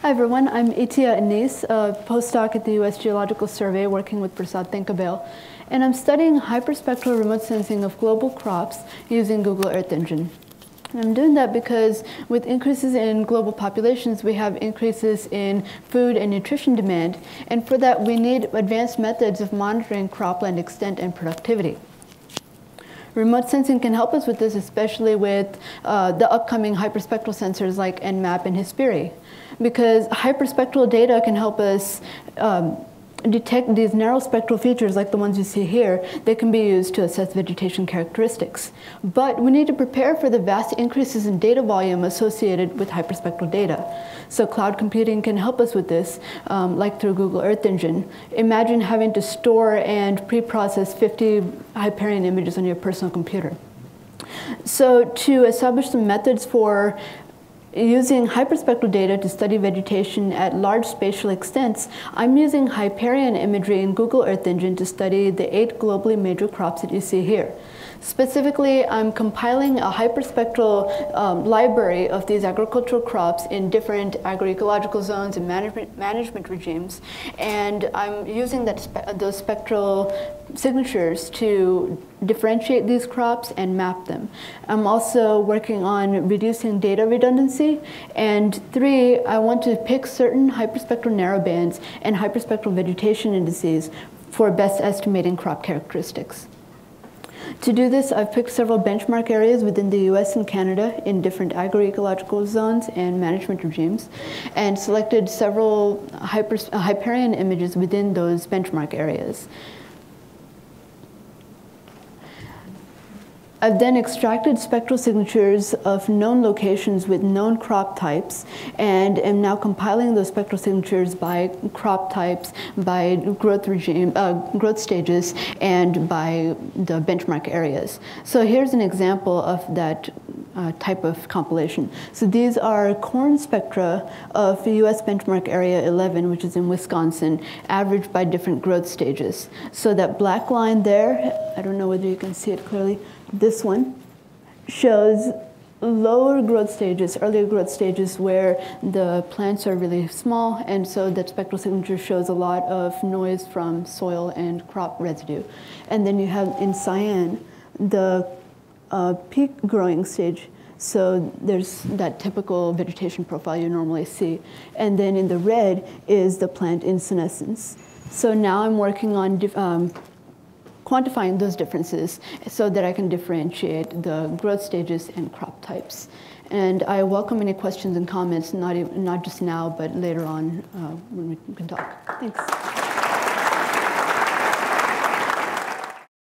Hi everyone, I'm Itiya Aneece, a postdoc at the US Geological Survey working with Prasad Thinkabale, and I'm studying hyperspectral remote sensing of global crops using Google Earth Engine. And I'm doing that because with increases in global populations, we have increases in food and nutrition demand, and for that we need advanced methods of monitoring cropland extent and productivity. Remote sensing can help us with this, especially with the upcoming hyperspectral sensors like Nmap and Hesperi, because hyperspectral data can help us detect these narrow spectral features like the ones you see here that can be used to assess vegetation characteristics. But we need to prepare for the vast increases in data volume associated with hyperspectral data. So cloud computing can help us with this, like through Google Earth Engine. Imagine having to store and pre-process 50 Hyperion images on your personal computer. So to establish some methods for using hyperspectral data to study vegetation at large spatial extents, I'm using Hyperion imagery in Google Earth Engine to study the 8 globally major crops that you see here. Specifically, I'm compiling a hyperspectral library of these agricultural crops in different agroecological zones and management regimes, and I'm using those spectral signatures to differentiate these crops and map them. I'm also working on reducing data redundancy, and 3, I want to pick certain hyperspectral narrowbands and hyperspectral vegetation indices for best estimating crop characteristics. To do this, I've picked several benchmark areas within the US and Canada in different agroecological zones and management regimes, and selected several Hyperion images within those benchmark areas. I've then extracted spectral signatures of known locations with known crop types, and am now compiling those spectral signatures by crop types, by growth regime, growth stages, and by the benchmark areas. So here's an example of that type of compilation. So these are corn spectra of the US benchmark area 11, which is in Wisconsin, averaged by different growth stages. So that black line there, I don't know whether you can see it clearly, this one shows lower growth stages, earlier growth stages where the plants are really small, and so that spectral signature shows a lot of noise from soil and crop residue. And then you have in cyan the peak growing stage, so there's that typical vegetation profile you normally see. And then in the red is the plant in senescence. So now I'm working on quantifying those differences so that I can differentiate the growth stages and crop types. And I welcome any questions and comments, not just now, but later on when we can talk. Thanks.